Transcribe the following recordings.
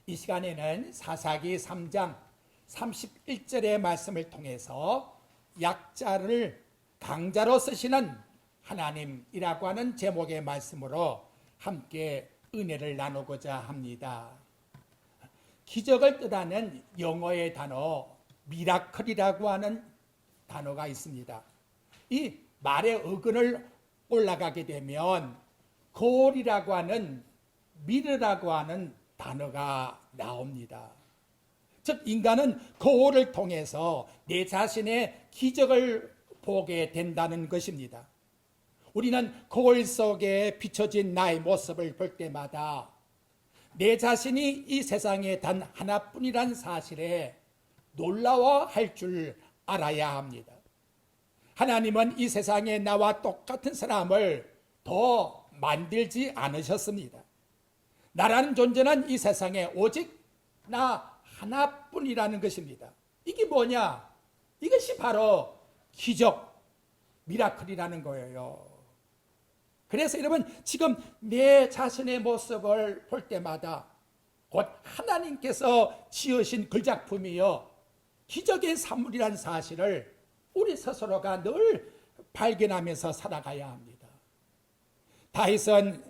이 시간에는 사사기 3장 31절의 말씀을 통해서 약자를 강자로 쓰시는 하나님이라고 하는 제목의 말씀으로 함께 은혜를 나누고자 합니다. 기적을 뜻하는 영어의 단어 미라클이라고 하는 단어가 있습니다. 이 말의 어근을 올라가게 되면 골이라고 하는 미르라고 하는 단어가 나옵니다. 즉 인간은 거울을 통해서 내 자신의 기적을 보게 된다는 것입니다. 우리는 거울 속에 비춰진 나의 모습을 볼 때마다 내 자신이 이 세상에 단 하나뿐이란 사실에 놀라워할 줄 알아야 합니다. 하나님은 이 세상에 나와 똑같은 사람을 더 만들지 않으셨습니다. 나라는 존재는 이 세상에 오직 나 하나뿐이라는 것입니다. 이게 뭐냐? 이것이 바로 기적, 미라클이라는 거예요. 그래서 여러분 지금 내 자신의 모습을 볼 때마다 곧 하나님께서 지으신 그 작품이요 기적의 산물이라는 사실을 우리 스스로가 늘 발견하면서 살아가야 합니다. 다윗은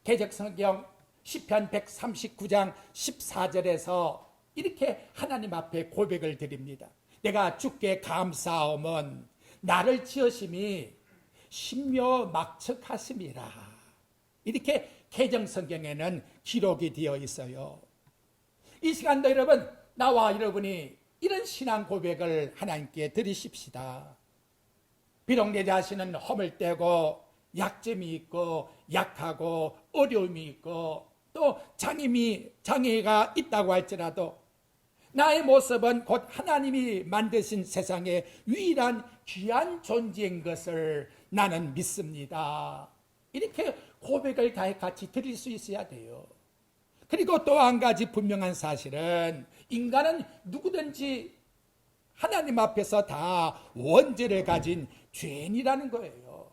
개역성경 시편 139장 14절에서 이렇게 하나님 앞에 고백을 드립니다. 내가 주께 감사함은 나를 지으심이 신묘막측하심이라. 이렇게 개정성경에는 기록이 되어 있어요. 이 시간도 여러분 나와 여러분이 이런 신앙 고백을 하나님께 드리십시다. 비록 내 자신은 허물되고 약점이 있고 약하고 어려움이 있고 또 장애가 있다고 할지라도 나의 모습은 곧 하나님이 만드신 세상의 유일한 귀한 존재인 것을 나는 믿습니다. 이렇게 고백을 다 같이 드릴 수 있어야 돼요. 그리고 또 한 가지 분명한 사실은 인간은 누구든지 하나님 앞에서 다 원죄를 가진 죄인이라는 거예요.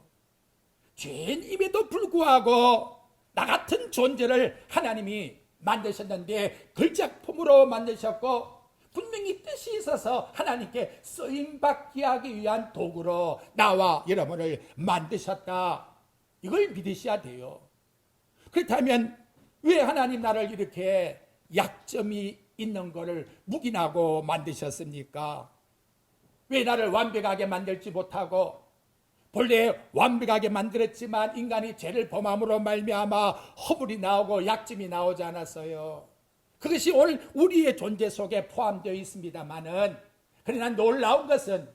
죄인임에도 불구하고 나 같은 존재를 하나님이 만드셨는데 걸작품으로 만드셨고 분명히 뜻이 있어서 하나님께 쓰임받게 하기 위한 도구로 나와 여러분을 만드셨다. 이걸 믿으셔야 돼요. 그렇다면 왜 하나님 나를 이렇게 약점이 있는 것을 묵인하고 만드셨습니까? 왜 나를 완벽하게 만들지 못하고 본래 완벽하게 만들었지만 인간이 죄를 범함으로 말미암아 허물이 나오고 약점이 나오지 않았어요. 그것이 오늘 우리의 존재 속에 포함되어 있습니다만은 그러나 놀라운 것은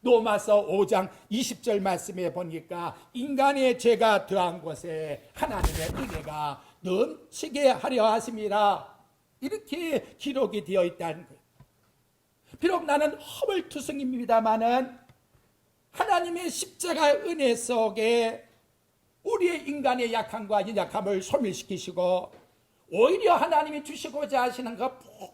로마서 5장 20절 말씀에 보니까 인간의 죄가 더한 곳에 하나님의 은혜가 넘치게 하려 하심이라 이렇게 기록이 되어 있다는 거예요. 비록 나는 허물투성입니다마는 하나님의 십자가 은혜 속에 우리의 인간의 약함과 연약함을 소멸시키시고 오히려 하나님이 주시고자 하시는 그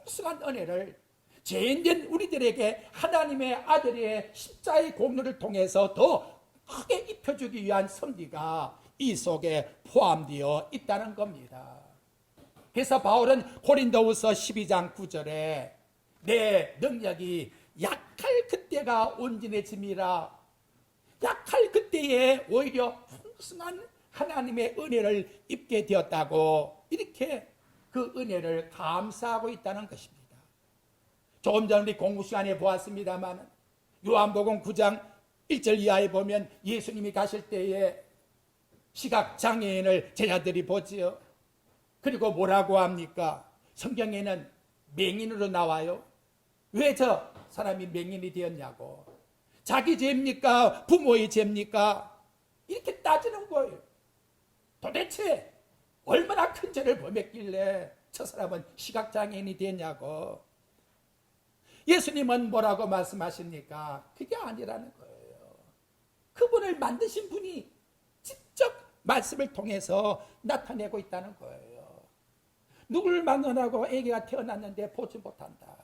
풍성한 은혜를 죄인된 우리들에게 하나님의 아들의 십자가의 공로를 통해서 더 크게 입혀주기 위한 섭리가 이 속에 포함되어 있다는 겁니다. 그래서 바울은 고린도후서 12장 9절에 내 능력이 약할 그때가 온전해짐이라. 약할 그때에 오히려 풍성한 하나님의 은혜를 입게 되었다고 이렇게 그 은혜를 감사하고 있다는 것입니다. 조금 전 우리 공부 시간에 보았습니다만 요한복음 9장 1절 이하에 보면 예수님이 가실 때에 시각장애인을 제자들이 보지요. 그리고 뭐라고 합니까? 성경에는 맹인으로 나와요. 왜 저 사람이 맹인이 되었냐고. 자기 죄입니까? 부모의 죄입니까? 이렇게 따지는 거예요. 도대체 얼마나 큰 죄를 범했길래 저 사람은 시각장애인이 됐냐고. 예수님은 뭐라고 말씀하십니까? 그게 아니라는 거예요. 그분을 만드신 분이 직접 말씀을 통해서 나타내고 있다는 거예요. 누구를 만나고 아기가 태어났는데 보지 못한다.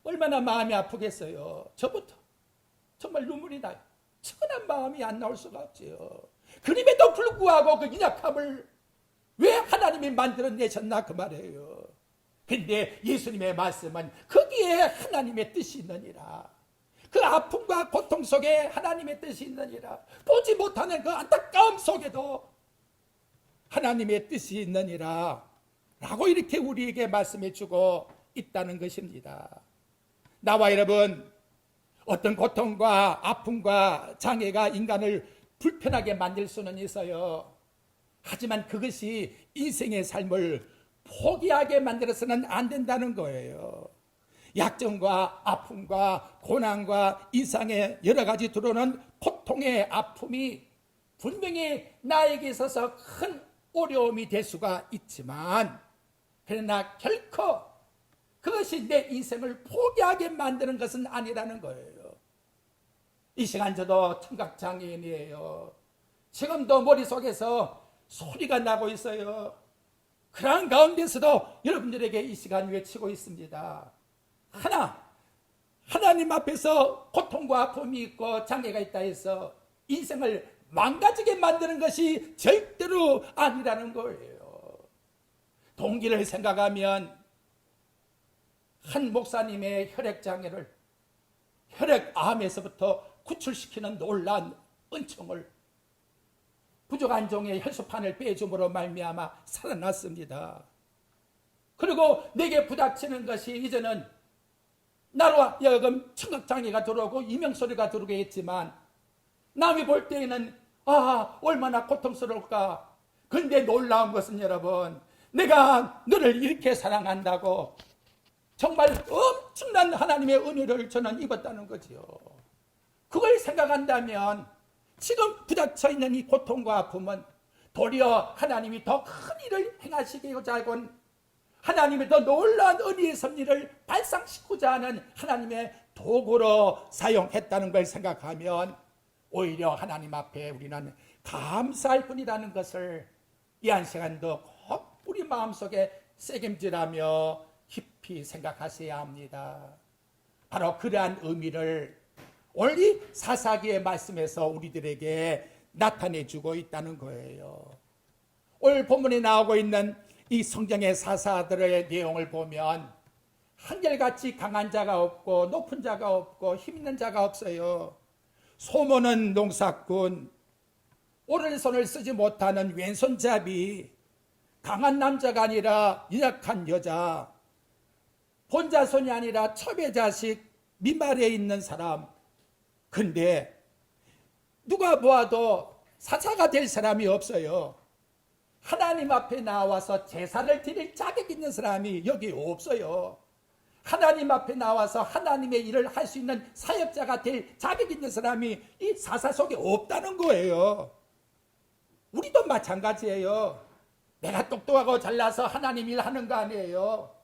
얼마나 마음이 아프겠어요. 저부터 정말 눈물이 나요. 천한 마음이 안 나올 수가 없지요. 그럼에도 불구하고 그 연약함을 왜 하나님이 만들어내셨나 그 말이에요. 근데 예수님의 말씀은 거기에 하나님의 뜻이 있느니라. 그 아픔과 고통 속에 하나님의 뜻이 있느니라. 보지 못하는 그 안타까움 속에도 하나님의 뜻이 있느니라 라고 이렇게 우리에게 말씀해 주고 있다는 것입니다. 나와 여러분, 어떤 고통과 아픔과 장애가 인간을 불편하게 만들 수는 있어요. 하지만 그것이 인생의 삶을 포기하게 만들어서는 안 된다는 거예요. 약점과 아픔과 고난과 이상의 여러 가지 들어오는 고통의 아픔이 분명히 나에게 있어서 큰 어려움이 될 수가 있지만, 그러나 결코 그것이 내 인생을 포기하게 만드는 것은 아니라는 거예요. 이 시간 저도 청각장애인이에요. 지금도 머릿속에서 소리가 나고 있어요. 그런 가운데서도 여러분들에게 이 시간 외치고 있습니다. 하나님 앞에서 고통과 아픔이 있고 장애가 있다 해서 인생을 망가지게 만드는 것이 절대로 아니라는 거예요. 동기를 생각하면 한 목사님의 혈액장애를 혈액암에서부터 구출시키는 놀라운 은총을 부족한 종의 혈소판을 빼줌으로 말미암아 살아났습니다. 그리고 내게 부닥치는 것이 이제는 나로 하여금 청각장애가 들어오고 이명소리가 들어오게 했지만, 남이 볼 때에는 얼마나 고통스러울까. 그런데 놀라운 것은 여러분, 내가 너를 이렇게 사랑한다고 정말 엄청난 하나님의 은혜를 저는 입었다는 거지요. 그걸 생각한다면 지금 부닥쳐 있는 이 고통과 아픔은 도리어 하나님이 더 큰 일을 행하시고자 하고 하나님의 더 놀라운 은혜의 섭리를 발상시키고자 하는 하나님의 도구로 사용했다는 걸 생각하면 오히려 하나님 앞에 우리는 감사할 뿐이라는 것을 이 한 시간도 꼭 우리 마음속에 새김질하며 깊이 생각하셔야 합니다. 바로 그러한 의미를 오늘 이 사사기의 말씀에서 우리들에게 나타내주고 있다는 거예요. 오늘 본문에 나오고 있는 이 성경의 사사들의 내용을 보면 한결같이 강한 자가 없고 높은 자가 없고 힘 있는 자가 없어요. 소모는 농사꾼, 오른손을 쓰지 못하는 왼손잡이, 강한 남자가 아니라 연약한 여자, 본자손이 아니라 첩의 자식, 미말에 있는 사람. 근데 누가 보아도 사사가 될 사람이 없어요. 하나님 앞에 나와서 제사를 드릴 자격 있는 사람이 여기 없어요. 하나님 앞에 나와서 하나님의 일을 할 수 있는 사역자가 될 자격 있는 사람이 이 사사 속에 없다는 거예요. 우리도 마찬가지예요. 내가 똑똑하고 잘나서 하나님 일 하는 거 아니에요.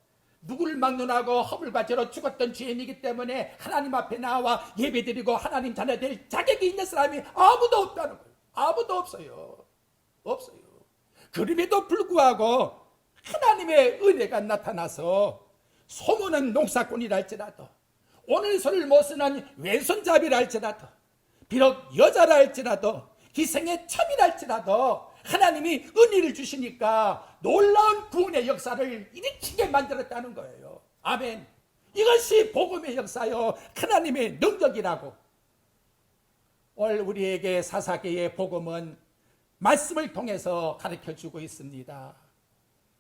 누구를 막론하고 허물과죄로 죽었던 죄인이기 때문에 하나님 앞에 나와 예배드리고 하나님 자녀 될 자격이 있는 사람이 아무도 없다는 거예요. 아무도 없어요. 없어요. 그럼에도 불구하고 하나님의 은혜가 나타나서 소모는 농사꾼이라 할지라도 오른손을 못 쓰는 왼손잡이라 할지라도 비록 여자라 할지라도 희생의 첩이라 할지라도 하나님이 은혜를 주시니까 놀라운 구원의 역사를 일으키게 만들었다는 거예요. 아멘. 이것이 복음의 역사요 하나님의 능력이라고. 오늘 우리에게 사사기의 복음은 말씀을 통해서 가르쳐주고 있습니다.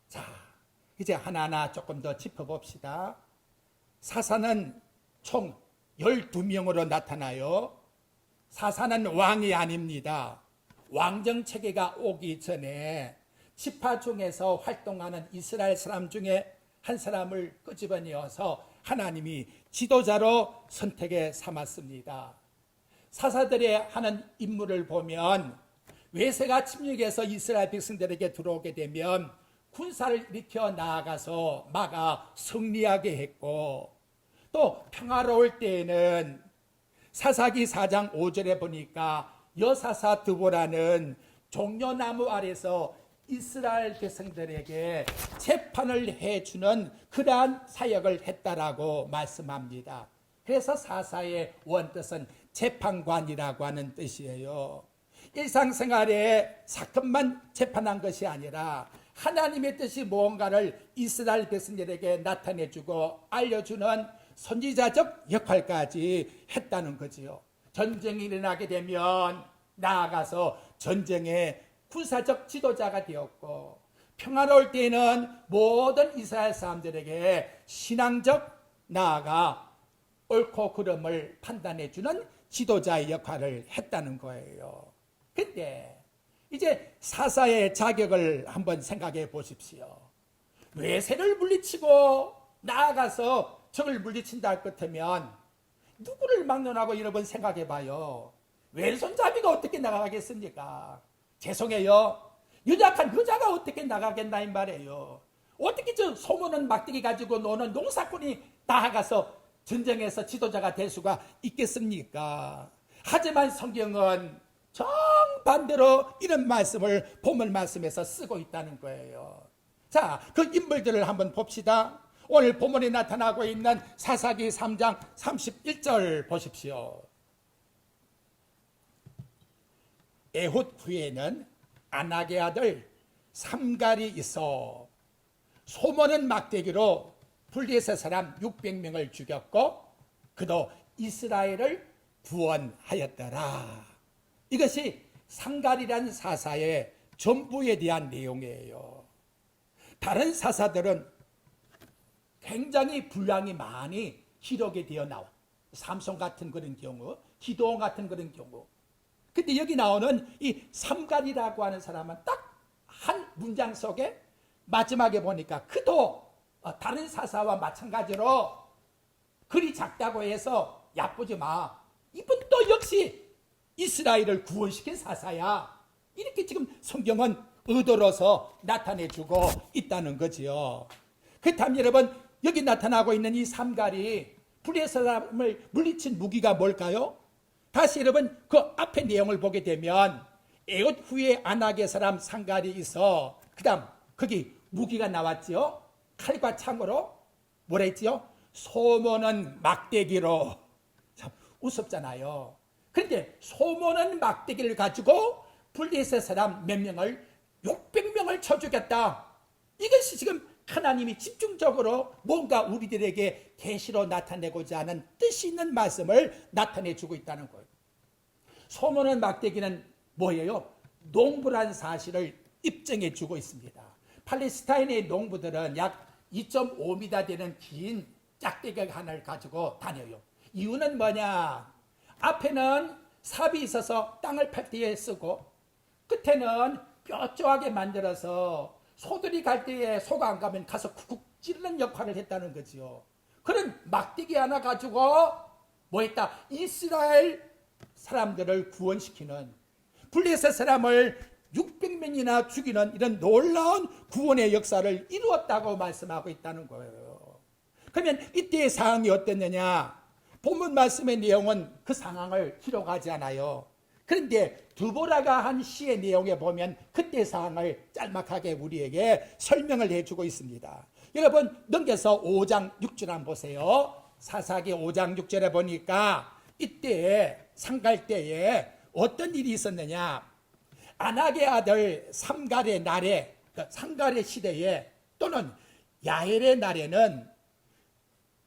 자, 이제 하나하나 조금 더 짚어봅시다. 사사는 총 12명으로 나타나요. 사사는 왕이 아닙니다. 왕정체계가 오기 전에 지파 중에서 활동하는 이스라엘 사람 중에 한 사람을 끄집어내어서 하나님이 지도자로 선택해 삼았습니다. 사사들의 하는 임무를 보면 외세가 침략해서 이스라엘 백성들에게 들어오게 되면 군사를 일으켜 나아가서 막아 승리하게 했고, 또 평화로울 때에는 사사기 4장 5절에 보니까 여사사 드보라는 종려나무 아래서 이스라엘 백성들에게 재판을 해주는 그러한 사역을 했다라고 말씀합니다. 그래서 사사의 원뜻은 재판관이라고 하는 뜻이에요. 일상생활에 사건만 재판한 것이 아니라 하나님의 뜻이 무언가를 이스라엘 백성들에게 나타내주고 알려주는 선지자적 역할까지 했다는 거지요. 전쟁이 일어나게 되면 나아가서 전쟁의 군사적 지도자가 되었고, 평화로울 때에는 모든 이스라엘 사람들에게 신앙적 나아가 옳고 그름을 판단해주는 지도자의 역할을 했다는 거예요. 근데 이제 사사의 자격을 한번 생각해 보십시오. 외세를 물리치고 나아가서 적을 물리친다 할 것 같으면 누구를 막론하고 여러분 생각해 봐요. 왼손잡이가 어떻게 나가겠습니까? 죄송해요. 유약한 여자가 어떻게 나가겠나 이 말이에요. 어떻게 저 소문은 막대기 가지고 노는 농사꾼이 나아가서 전쟁에서 지도자가 될 수가 있겠습니까? 하지만 성경은 정반대로 이런 말씀을 본문 말씀에서 쓰고 있다는 거예요. 자, 그 인물들을 한번 봅시다. 오늘 본문에 나타나고 있는 사사기 3장 31절 보십시오. 에훗 후에는 아낙의 아들 삼갈이 있어 소모는 막대기로 블레셋 사람 600명을 죽였고 그도 이스라엘을 구원하였더라. 이것이 삼갈이란 사사의 전부에 대한 내용이에요. 다른 사사들은 굉장히 분량이 많이 기록이 되어 나와. 삼손 같은 그런 경우, 기도원 같은 그런 경우. 근데 여기 나오는 이 삼갈이라고 하는 사람은 딱 한 문장 속에 마지막에 보니까 그도 다른 사사와 마찬가지로 글이 작다고 해서 야쁘지 마. 이분도 역시 이스라엘을 구원시킨 사사야. 이렇게 지금 성경은 의도로서 나타내주고 있다는 거지요. 그렇다면 여러분, 여기 나타나고 있는 이 삼갈이 블레셋 사람을 물리친 무기가 뭘까요? 다시 여러분 그 앞에 내용을 보게 되면 에훗 후에 아낙의 사람 삼갈이 있어. 그 다음 거기 무기가 나왔지요. 칼과 창으로 뭐라 했지요? 소모는 막대기로. 참 우습잖아요. 그런데 소모는 막대기를 가지고 블레셋 사람 몇 명을 600명을 쳐 죽였다. 이것이 지금 하나님이 집중적으로 뭔가 우리들에게 계시로 나타내고자 하는 뜻이 있는 말씀을 나타내주고 있다는 거예요. 소모는 막대기는 뭐예요? 농부란 사실을 입증해주고 있습니다. 팔레스타인의 농부들은 약 2.5m 되는 긴 짝대기 하나를 가지고 다녀요. 이유는 뭐냐? 앞에는 삽이 있어서 땅을 팔 때에 쓰고 끝에는 뾰족하게 만들어서 소들이 갈 때에 소가 안 가면 가서 쿡쿡 찌르는 역할을 했다는 거지요. 그런 막대기 하나 가지고 뭐 했다? 이스라엘 사람들을 구원시키는, 블레셋 사람을 600명이나 죽이는 이런 놀라운 구원의 역사를 이루었다고 말씀하고 있다는 거예요. 그러면 이때의 상황이 어땠느냐? 본문 말씀의 내용은 그 상황을 기록하지 않아요. 그런데 드보라가 한 시의 내용에 보면 그때 상황을 짤막하게 우리에게 설명을 해주고 있습니다. 여러분 넘겨서 5장 6절 한번 보세요. 사사기 5장 6절에 보니까 이때 상갈 때에 어떤 일이 있었느냐? 아낙의 아들 삼갈의 날에, 삼갈의 시대에 또는 야엘의 날에는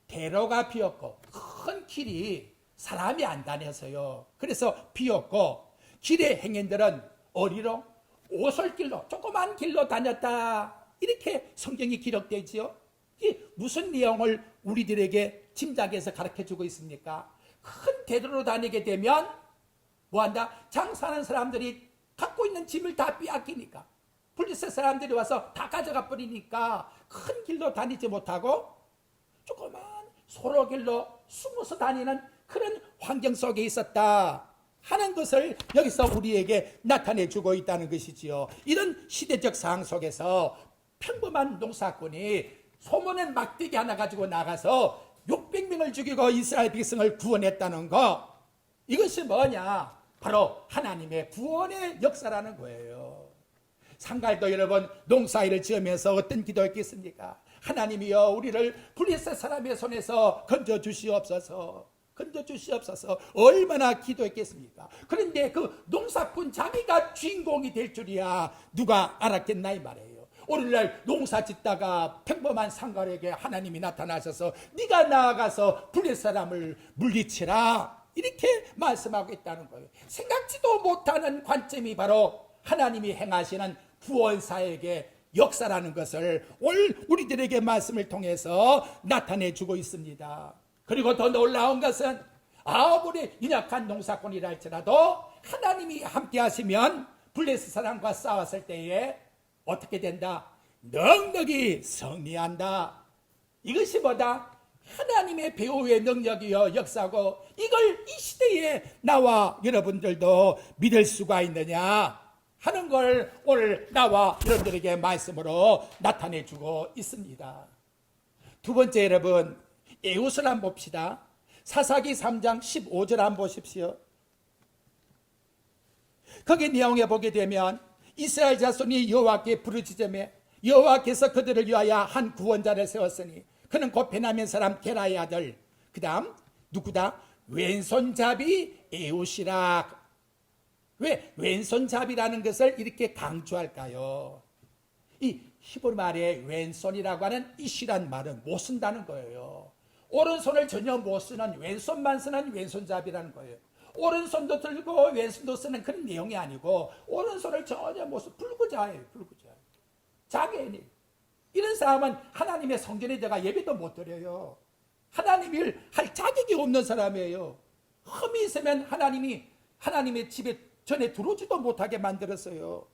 대로가 비었고 큰 길이 사람이 안 다녀서요. 그래서 비었고 길의 행인들은 어디로? 오솔길로, 조그만 길로 다녔다. 이렇게 성경이 기록되지요. 이게 무슨 내용을 우리들에게 짐작해서 가르쳐주고 있습니까? 큰 대로로 다니게 되면 뭐한다? 장사하는 사람들이 갖고 있는 짐을 다 빼앗기니까, 블레셋 사람들이 와서 다 가져가 버리니까 큰 길로 다니지 못하고 조그만 소로길로 숨어서 다니는 그런 환경 속에 있었다 하는 것을 여기서 우리에게 나타내주고 있다는 것이지요. 이런 시대적 상황 속에서 평범한 농사꾼이 소문의 막대기 하나 가지고 나가서 600명을 죽이고 이스라엘 백성을 구원했다는 거, 이것이 뭐냐? 바로 하나님의 구원의 역사라는 거예요. 상갈도 여러분 농사일을 지으면서 어떤 기도했겠습니까? 하나님이여 우리를 블레셋 사람의 손에서 건져주시옵소서, 건져주시옵소서. 얼마나 기도했겠습니까? 그런데 그 농사꾼 자기가 주인공이 될 줄이야 누가 알았겠나 이 말이에요. 오늘날 농사 짓다가 평범한 상가에게 하나님이 나타나셔서 네가 나아가서 블레 사람을 물리치라, 이렇게 말씀하고 있다는 거예요. 생각지도 못하는 관점이 바로 하나님이 행하시는 구원사역의 역사라는 것을 오늘 우리들에게 말씀을 통해서 나타내 주고 있습니다. 그리고 더 놀라운 것은 아무리 연약한 농사꾼이라 할지라도 하나님이 함께 하시면 블레스 사람과 싸웠을 때에 어떻게 된다? 능력이 승리한다. 이것이 뭐다? 하나님의 배후의 능력이여 역사고, 이걸 이 시대에 나와 여러분들도 믿을 수가 있느냐 하는 걸 오늘 나와 여러분들에게 말씀으로 나타내 주고 있습니다. 두 번째, 여러분, 에웃을 한번 봅시다. 사사기 3장 15절 한번 보십시오. 거기 내용에 보게 되면 이스라엘 자손이 여호와께 부르짖으며 여호와께서 그들을 위하여 한 구원자를 세웠으니 그는 곧 베냐민 사람 게라의 아들, 그 다음 누구다? 왼손잡이 에웃이라. 왜 왼손잡이라는 것을 이렇게 강조할까요? 이 히브리 말에 왼손이라고 하는 이시란 말은 못 쓴다는 거예요. 오른손을 전혀 못 쓰는, 왼손만 쓰는 왼손잡이라는 거예요. 오른손도 들고 왼손도 쓰는 그런 내용이 아니고, 오른손을 전혀 못 쓰는 불구자예요. 불구자, 장애인이. 이런 사람은 하나님의 성전에다가 예배도 못 드려요. 하나님을 할 자격이 없는 사람이에요. 흠이 있으면 하나님이 하나님의 집에 전에 들어오지도 못하게 만들었어요.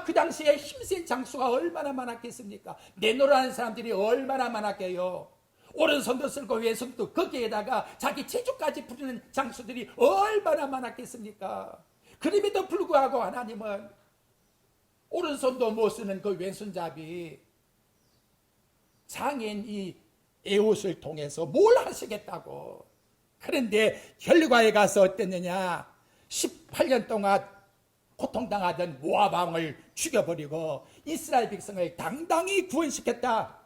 그 당시에 힘센 장수가 얼마나 많았겠습니까? 내노라는 사람들이 얼마나 많았게요. 오른손도 쓸고 왼손도, 거기에다가 자기 체주까지 부리는 장수들이 얼마나 많았겠습니까? 그럼에도 불구하고 하나님은 오른손도 못 쓰는 그 왼손잡이 장애인 이 에웃을 통해서 뭘 하시겠다고. 그런데 결과에 가서 어땠느냐? 18년 동안 고통당하던 모압 왕을 죽여버리고 이스라엘 백성을 당당히 구원시켰다.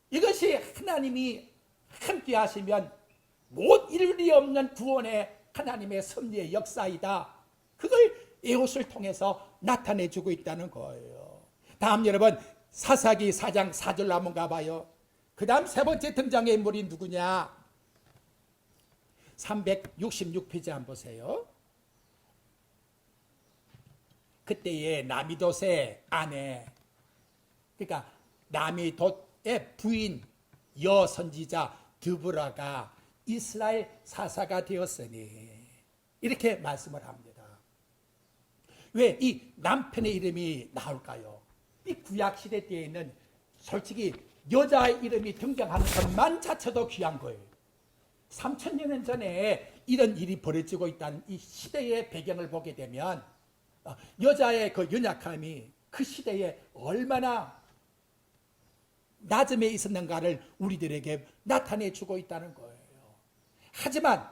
이것이 하나님이 함께 하시면 못 이룰 리 없는 구원의 하나님의 섭리의 역사이다. 그걸 에웃을 통해서 나타내주고 있다는 거예요. 다음, 여러분, 사사기 4장 4절로 한번 가봐요. 그 다음 세 번째 등장의 인물이 누구냐? 366페이지 한번 보세요. 그때의 나미돗의 아내, 그러니까 나미돗의 부인 여선지자 드보라가 이스라엘 사사가 되었으니, 이렇게 말씀을 합니다. 왜 이 남편의 이름이 나올까요? 이 구약시대 때에는 솔직히 여자의 이름이 등장하는 것만 자체도 귀한 거예요. 3000년 전에 이런 일이 벌어지고 있다는 이 시대의 배경을 보게 되면 여자의 그 연약함이 그 시대에 얼마나 낮음에 있었는가를 우리들에게 나타내 주고 있다는 거예요. 하지만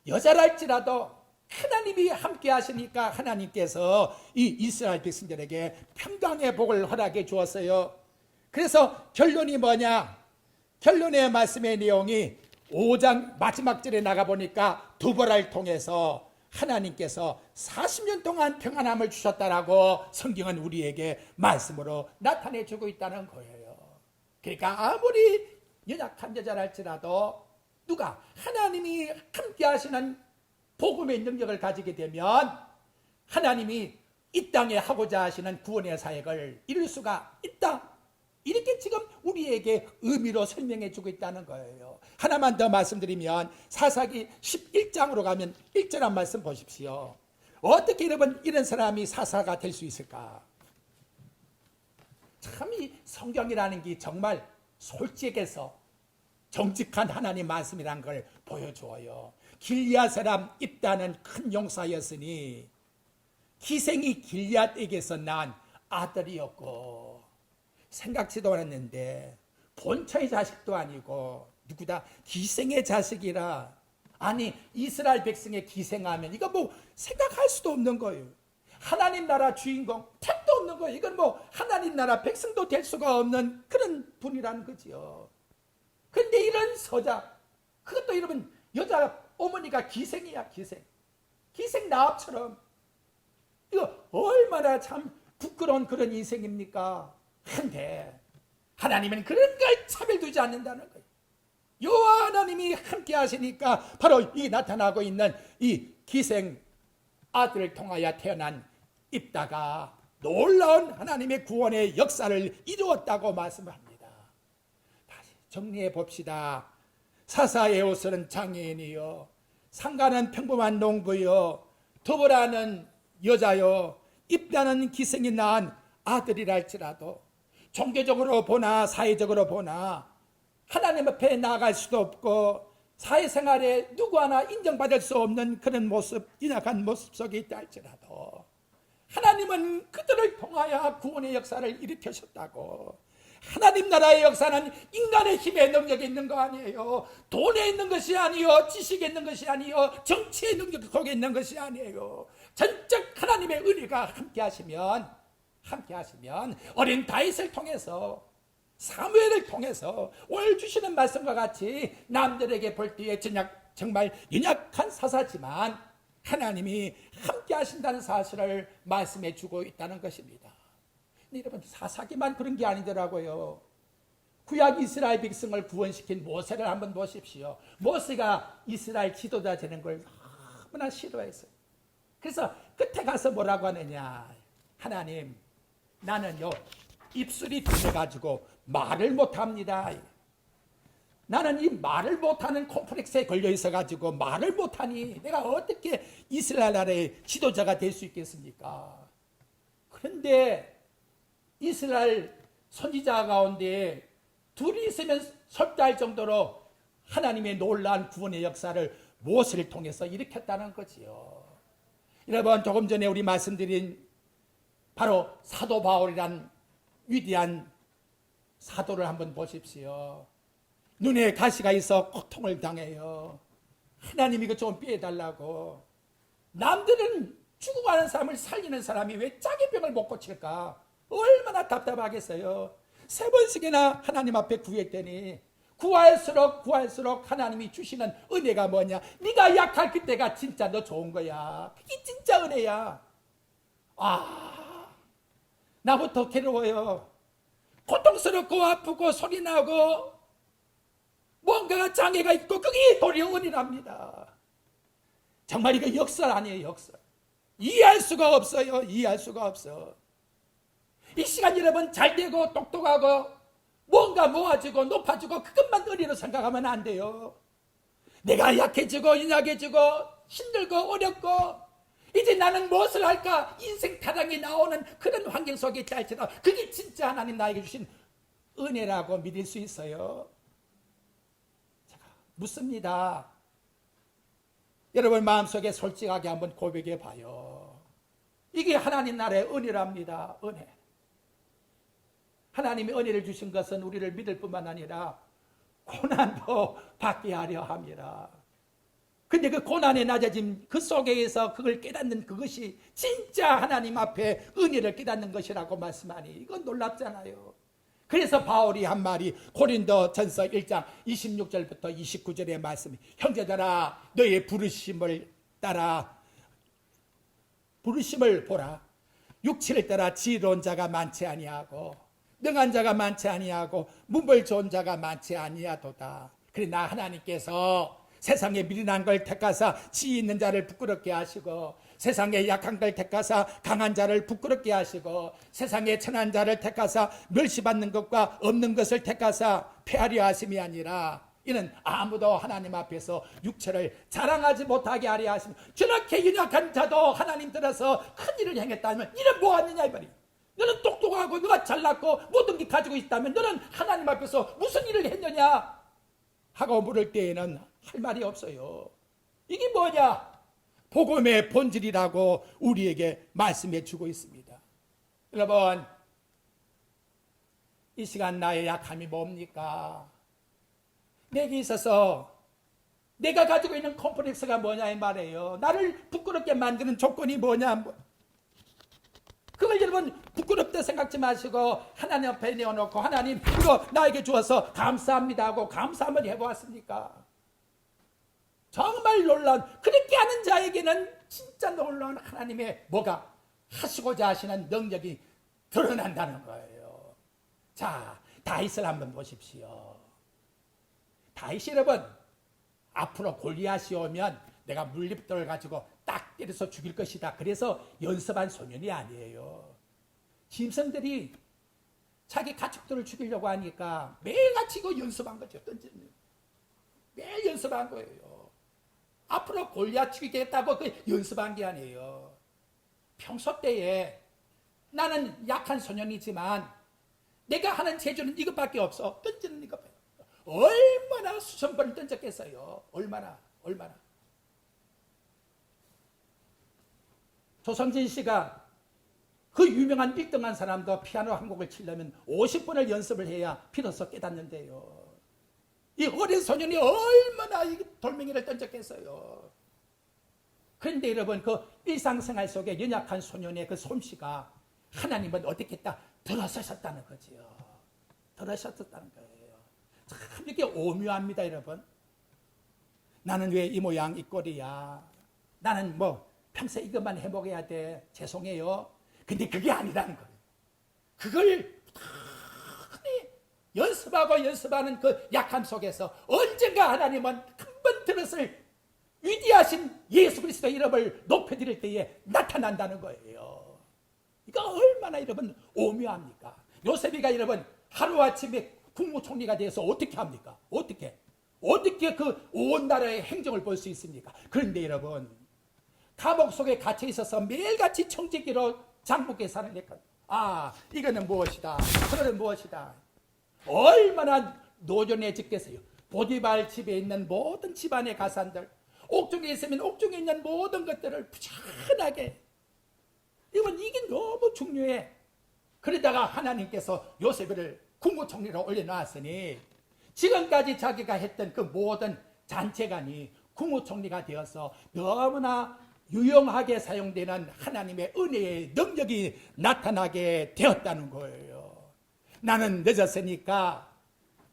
여자랄지라도 하나님이 함께 하시니까 하나님께서 이 이스라엘 백성들에게 평강의 복을 허락해 주었어요. 그래서 결론이 뭐냐? 결론의 말씀의 내용이 5장 마지막 절에 나가보니까 두보라를 통해서 하나님께서 40년 동안 평안함을 주셨다라고 성경은 우리에게 말씀으로 나타내 주고 있다는 거예요. 그러니까 아무리 연약한 여자랄지라도 누가 하나님이 함께 하시는 복음의 능력을 가지게 되면 하나님이 이 땅에 하고자 하시는 구원의 사역을 이룰 수가 있다. 이렇게 지금 우리에게 의미로 설명해 주고 있다는 거예요. 하나만 더 말씀드리면 사사기 11장으로 가면 1절 한 말씀 보십시오. 어떻게 여러분 이런 사람이 사사가 될 수 있을까? 참 이 성경이라는 게 정말 솔직해서 정직한 하나님 말씀이란 걸 보여줘요. 길리앗 사람 입다는 큰 용사였으니 기생이 길리앗에게서 난 아들이었고, 생각지도 않았는데 본처의 자식도 아니고 누구다? 기생의 자식이라. 아니 이스라엘 백성의 기생하면 이거 뭐 생각할 수도 없는 거예요. 하나님 나라 주인공 택도 없는 거예요. 이건 뭐 하나님 나라 백성도 될 수가 없는 그런 분이라는 거지요. 근데 이런 서자, 그것도 여러분 여자 어머니가 기생이야. 기생 나합처럼. 이거 얼마나 참 부끄러운 그런 인생입니까? 한데 하나님은 그런 걸 차별두지 않는다는 거예요. 여호와 하나님이 함께 하시니까 바로 이 나타나고 있는 이 기생 아들을 통하여 태어난 입다가 놀라운 하나님의 구원의 역사를 이루었다고 말씀합니다. 다시 정리해 봅시다. 사사에오스는 장애인이요, 상가는 평범한 농부요, 더보라는 여자요, 입다는 기생이 낳은 아들이랄지라도 종교적으로 보나 사회적으로 보나 하나님 앞에 나아갈 수도 없고 사회생활에 누구 하나 인정받을 수 없는 그런 모습, 연약한 모습 속에 있다 할지라도 하나님은 그들을 통하여 구원의 역사를 일으키셨다고. 하나님 나라의 역사는 인간의 힘의 능력이 있는 거 아니에요. 돈에 있는 것이 아니요, 지식에 있는 것이 아니요, 정치의 능력 속에 있는 것이 아니에요. 전적 하나님의 은혜가 함께 하시면 어린 다윗을 통해서, 사무엘을 통해서 오늘 주시는 말씀과 같이 남들에게 볼 때에 정말 연약한 사사지만 하나님이 함께 하신다는 사실을 말씀해 주고 있다는 것입니다. 여러분, 사사기만 그런 게 아니더라고요. 구약 이스라엘 백성을 구원시킨 모세를 한번 보십시오. 모세가 이스라엘 지도자 되는 걸 너무나 싫어했어요. 그래서 끝에 가서 뭐라고 하느냐, 하나님, 나는요 입술이 둔해가지고 말을 못합니다. 나는 이 말을 못하는 콤플렉스에 걸려 있어가지고 말을 못하니 내가 어떻게 이스라엘 나라의 지도자가 될 수 있겠습니까? 그런데 이스라엘 선지자 가운데 둘이 있으면 설득할 정도로 하나님의 놀라운 구원의 역사를 모세를 통해서 일으켰다는 거지요. 여러분, 조금 전에 우리 말씀드린 바로 사도 바울이란 위대한 사도를 한번 보십시오. 눈에 가시가 있어 고통을 당해요. 하나님이 그 좀 피해달라고. 남들은 죽어가는 사람을 살리는 사람이 왜 자기 병을 못 고칠까? 얼마나 답답하겠어요. 3번씩이나 하나님 앞에 구했더니 구할수록 하나님이 주시는 은혜가 뭐냐? 네가 약할 그때가 진짜 너 좋은 거야. 그게 진짜 은혜야. 나부터 괴로워요. 고통스럽고 아프고 소리 나고 뭔가가 장애가 있고 그게 도리어 은혜랍니다. 정말 이거 역설 아니에요, 역설. 이해할 수가 없어요. 이해할 수가 없어. 이 시간 여러분, 잘 되고 똑똑하고 뭔가 모아지고 높아지고 그것만 은혜로 생각하면 안 돼요. 내가 약해지고 연약해지고 힘들고 어렵고 이제 나는 무엇을 할까? 인생 타락이 나오는 그런 환경 속에 있다 할지라도 그게 진짜 하나님 나에게 주신 은혜라고 믿을 수 있어요. 제가 묻습니다. 여러분 마음속에 솔직하게 한번 고백해 봐요. 이게 하나님 나라의 은혜랍니다. 은혜. 하나님이 은혜를 주신 것은 우리를 믿을 뿐만 아니라 고난도 받게 하려 함이라. 근데 그 고난의 낮아짐 그 속에서 그걸 깨닫는 그것이 진짜 하나님 앞에 은혜를 깨닫는 것이라고 말씀하니 이건 놀랍잖아요. 그래서 바울이 한 말이 고린도 전서 1장 26절부터 29절의 말씀이, 형제들아 너의 부르심을 보라. 육체를 따라 지혜로운 자가 많지 아니하고 능한 자가 많지 아니하고 문벌 좋은 자가 많지 아니하도다. 그러나 하나님께서 세상에 미련한 걸 택하사 지혜 있는 자를 부끄럽게 하시고 세상에 약한 걸 택하사 강한 자를 부끄럽게 하시고 세상에 천한 자를 택하사 멸시받는 것과 없는 것을 택하사 폐하려 하심이 아니라 이는 아무도 하나님 앞에서 육체를 자랑하지 못하게 하려 하시며, 저렇게 연약한 자도 하나님 들어서 큰 일을 행했다면 이는 뭐하느냐 이 말이. 너는 똑똑하고 너가 잘났고 모든 게 가지고 있다면 너는 하나님 앞에서 무슨 일을 했느냐 하고 물을 때에는 할 말이 없어요. 이게 뭐냐? 복음의 본질이라고 우리에게 말씀해 주고 있습니다. 여러분, 이 시간 나의 약함이 뭡니까? 내게 있어서 내가 가지고 있는 컴플렉스가 뭐냐 이 말이에요. 나를 부끄럽게 만드는 조건이 뭐냐? 그걸 여러분 부끄럽다 생각지 마시고 하나님 앞에 내어놓고, 하나님 이거 나에게 주어서 감사합니다 하고 감사 한번 해보았습니까? 정말 놀라운, 그렇게 하는 자에게는 진짜 놀라운 하나님의 뭐가 하시고자 하시는 능력이 드러난다는 거예요. 자, 다윗을 한번 보십시오. 다윗이 여러분, 앞으로 골리앗이 오면 내가 물립돌을 가지고 딱 때려서 죽일 것이다. 그래서 연습한 소년이 아니에요. 짐승들이 자기 가축들을 죽이려고 하니까 매일같이 이거 연습한 거죠. 던지는. 매일 연습한 거예요. 앞으로 골리앗 죽이겠다고 그 연습한 게 아니에요. 평소 때에 나는 약한 소년이지만 내가 하는 재주는 이것밖에 없어. 던지는 이것. 얼마나 수천 번을 던졌겠어요. 얼마나. 조성진 씨가 그 유명한 1등한 사람도 피아노 한 곡을 치려면 50번을 연습을 해야 비로소 깨닫는데요. 이 어린 소년이 얼마나 이 돌멩이를 던졌겠어요. 그런데 여러분, 그 일상생활 속에 연약한 소년의 그 솜씨가 하나님은 어떻게 했다? 들어서셨다는 거지요. 들어서셨다는 거예요. 참 이게 오묘합니다, 여러분. 나는 왜 이 모양 이 꼴이야? 나는 뭐 평생 이것만 해먹어야 돼. 죄송해요. 근데 그게 아니라는 거예요. 그걸 연습하고 연습하는 그 약함 속에서 언젠가 하나님은 한 번 들었을 위대하신 예수 그리스도의 이름을 높여드릴 때에 나타난다는 거예요. 이거 얼마나 여러분 오묘합니까? 요셉이가 여러분 하루아침에 국무총리가 돼서 어떻게 합니까? 어떻게 그 온 나라의 행정을 볼 수 있습니까? 그런데 여러분, 감옥 속에 갇혀 있어서 매일같이 청지기로 장부 계산을 했거든요. 아, 이거는 무엇이다, 그거는 무엇이다. 얼마나 노전해졌겠어요. 보디발 집에 있는 모든 집안의 가산들, 옥중에 있으면 옥중에 있는 모든 것들을 부지런하게. 이게 너무 중요해. 그러다가 하나님께서 요셉을 국무총리로 올려놨으니 지금까지 자기가 했던 그 모든 잔재간이 국무총리가 되어서 너무나 유용하게 사용되는 하나님의 은혜의 능력이 나타나게 되었다는 거예요. 나는 늦었으니까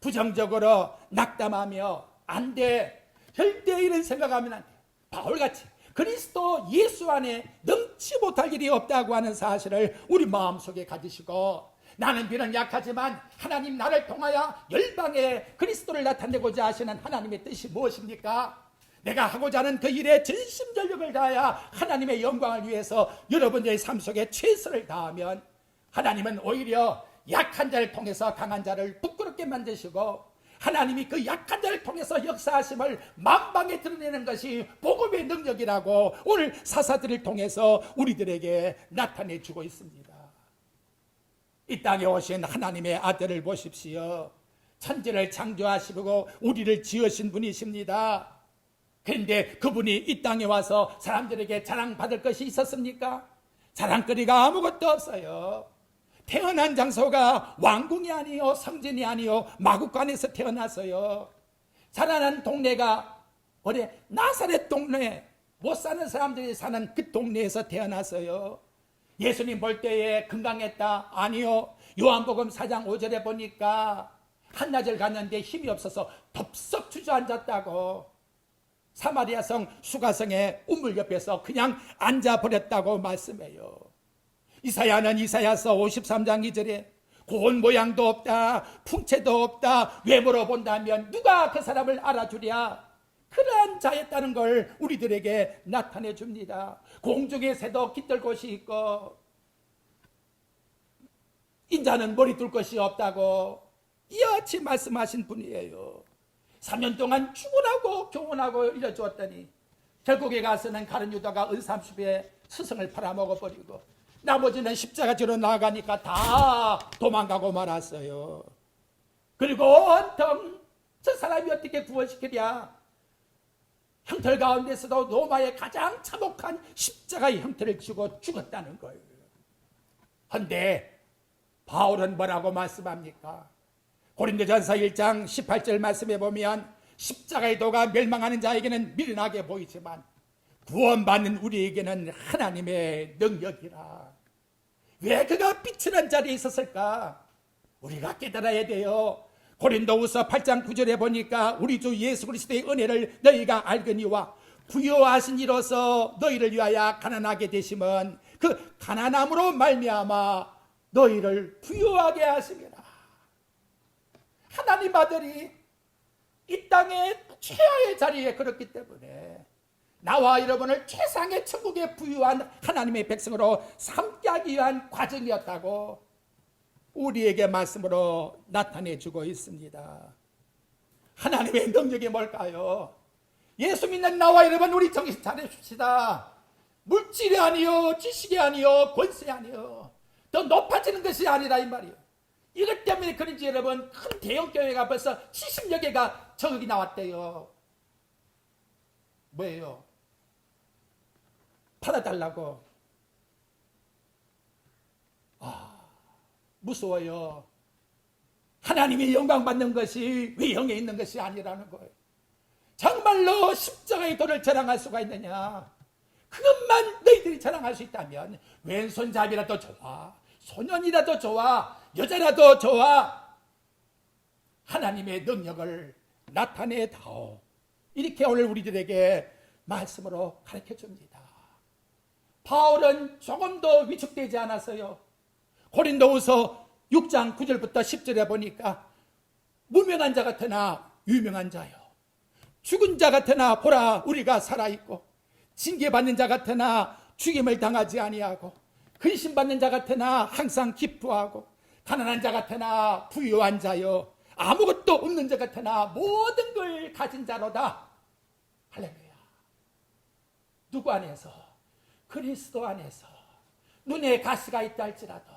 부정적으로 낙담하며 안 돼, 절대 이런 생각하면 안 돼. 바울같이 그리스도 예수 안에 능치 못할 일이 없다고 하는 사실을 우리 마음속에 가지시고, 나는 비록 약하지만 하나님 나를 통하여 열방에 그리스도를 나타내고자 하시는 하나님의 뜻이 무엇입니까? 내가 하고자 하는 그 일에 전심전력을 다하여 하나님의 영광을 위해서 여러분들의 삶 속에 최선을 다하면 하나님은 오히려 약한 자를 통해서 강한 자를 부끄럽게 만드시고, 하나님이 그 약한 자를 통해서 역사하심을 만방에 드러내는 것이 복음의 능력이라고 오늘 사사들을 통해서 우리들에게 나타내 주고 있습니다. 이 땅에 오신 하나님의 아들을 보십시오. 천지를 창조하시고 우리를 지으신 분이십니다. 그런데 그분이 이 땅에 와서 사람들에게 자랑받을 것이 있었습니까? 자랑거리가 아무것도 없어요. 태어난 장소가 왕궁이 아니요, 성전이 아니요, 마구간에서 태어났어요. 자라난 동네가 어래 나사렛 동네, 못 사는 사람들이 사는 그 동네에서 태어났어요. 예수님 볼 때에 건강했다? 아니요. 요한복음 4장 5절에 보니까 한낮을 갔는데 힘이 없어서 덥석 주저앉았다고. 사마리아성 수가성의 우물 옆에서 그냥 앉아버렸다고 말씀해요. 이사야는 이사야서 53장 2절에 고운 모양도 없다, 풍채도 없다, 외모로 본다면 누가 그 사람을 알아주랴. 그러한 자였다는 걸 우리들에게 나타내 줍니다. 공중의 새도 깃들 곳이 있고 인자는 머리 둘 것이 없다고 이같이 말씀하신 분이에요. 3년 동안 죽으라고 교훈하고 일러주었더니 결국에 가서는 가룟 유다가 은삼십에 스승을 팔아먹어버리고 나머지는 십자가지로 나가니까 다 도망가고 말았어요. 그리고 온통 저 사람이 어떻게 구원시키랴. 형틀 가운데서도 로마의 가장 참혹한 십자가의 형태를 쥐고 죽었다는 거예요. 그런데 바울은 뭐라고 말씀합니까? 고린도전서 1장 18절 말씀해 보면 십자가의 도가 멸망하는 자에게는 미련하게 보이지만 구원받는 우리에게는 하나님의 능력이라. 왜 그가 빛이란 자리에 있었을까? 우리가 깨달아야 돼요. 고린도후서 8장 9절에 보니까 우리 주 예수 그리스도의 은혜를 너희가 알거니와 부요하신 이로서 너희를 위하여 가난하게 되심은 그 가난함으로 말미암아 너희를 부요하게 하심이라. 하나님 아들이 이 땅의 최하의 자리에 걸었기 때문에 나와 여러분을 최상의 천국에 부유한 하나님의 백성으로 삼게 하기 위한 과정이었다고 우리에게 말씀으로 나타내주고 있습니다. 하나님의 능력이 뭘까요? 예수 믿는 나와 여러분, 우리 정신 차려줍시다. 물질이 아니요, 지식이 아니요, 권세 아니요, 더 높아지는 것이 아니라 이 말이요. 이것 때문에 그런지 여러분, 큰 대형교회가 벌써 70여 개가 저기 나왔대요. 뭐예요? 받아달라고. 무서워요. 하나님이 영광 받는 것이 외형에 있는 것이 아니라는 거예요. 정말로 십자가의 도를 자랑할 수가 있느냐? 그것만 너희들이 자랑할 수 있다면 왼손잡이라도 좋아, 소년이라도 좋아, 여자라도 좋아, 하나님의 능력을 나타내다오. 이렇게 오늘 우리들에게 말씀으로 가르쳐 줍니다. 바울은 조금도 위축되지 않았어요. 고린도후서 6장 9절부터 10절에 보니까 무명한 자 같으나 유명한 자요, 죽은 자 같으나 보라 우리가 살아있고, 징계받는 자 같으나 죽임을 당하지 아니하고, 근심받는 자 같으나 항상 기뻐하고, 가난한 자 같으나 부유한 자요, 아무것도 없는 자 같으나 모든 걸 가진 자로다. 할렐루야. 누구 안에서? 그리스도 안에서. 눈에 가시가 있다 할지라도,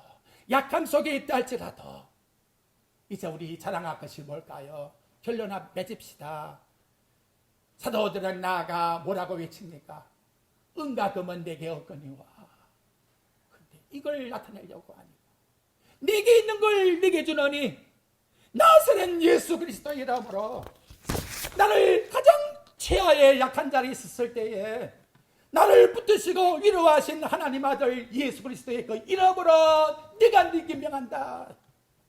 약함 속에 있다 할지라도 이제 우리 자랑할 것이 뭘까요? 결론 맺읍시다. 사도들은 나아가 뭐라고 외칩니까? 은과 금은 내게 없거니와. 근데 이걸 나타내려고 하니, 내게 있는 걸 내게 주노니 나사렛 예수 그리스도의 이름으로 나를 가장 최하의 약한 자리에 있었을 때에 나를 붙드시고 위로하신 하나님 아들 예수 그리스도의 그 이름으로 네가 네게 명한다.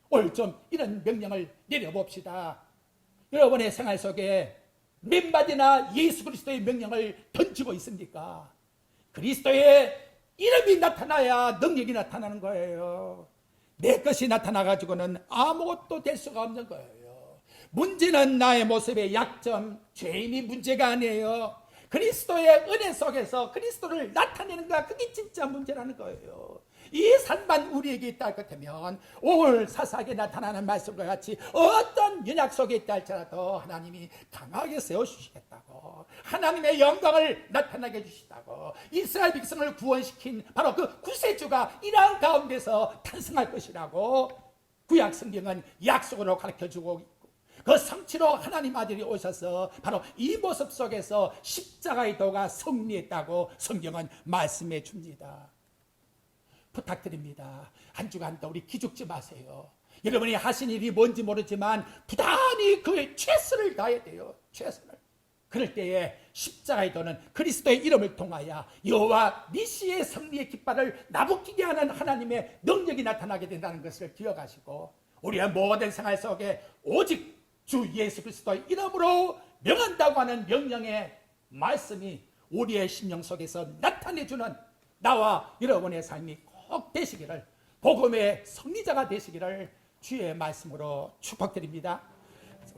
오늘 좀 이런 명령을 내려봅시다. 여러분의 생활 속에 몇 마디나 예수 그리스도의 명령을 던지고 있습니까? 그리스도의 이름이 나타나야 능력이 나타나는 거예요. 내 것이 나타나가지고는 아무것도 될 수가 없는 거예요. 문제는 나의 모습의 약점, 죄인이 문제가 아니에요. 그리스도의 은혜 속에서 그리스도를 나타내는 것, 그게 진짜 문제라는 거예요. 이 삶만 우리에게 있다 할 것 같으면 오늘 사사하게 나타나는 말씀과 같이 어떤 연약 속에 있다 할지라도 하나님이 강하게 세워주시겠다고, 하나님의 영광을 나타나게 해주시다고, 이스라엘 백성을 구원시킨 바로 그 구세주가 이러한 가운데서 탄생할 것이라고 구약 성경은 약속으로 가르쳐주고 있고, 그 성취로 하나님 아들이 오셔서 바로 이 모습 속에서 십자가의 도가 승리했다고 성경은 말씀해 줍니다. 부탁드립니다. 한 주간도 우리 기죽지 마세요. 여러분이 하신 일이 뭔지 모르지만 부단히 그의 최선을 다해야 돼요. 최선을. 그럴 때에 십자가의 도는 그리스도의 이름을 통하여 여호와 니시의 승리의 깃발을 나부끼게 하는 하나님의 능력이 나타나게 된다는 것을 기억하시고, 우리의 모든 생활 속에 오직 주 예수 그리스도의 이름으로 명한다고 하는 명령의 말씀이 우리의 심령 속에서 나타내주는 나와 여러분의 삶이 꼭 되시기를, 복음의 승리자가 되시기를 주의 말씀으로 축복드립니다.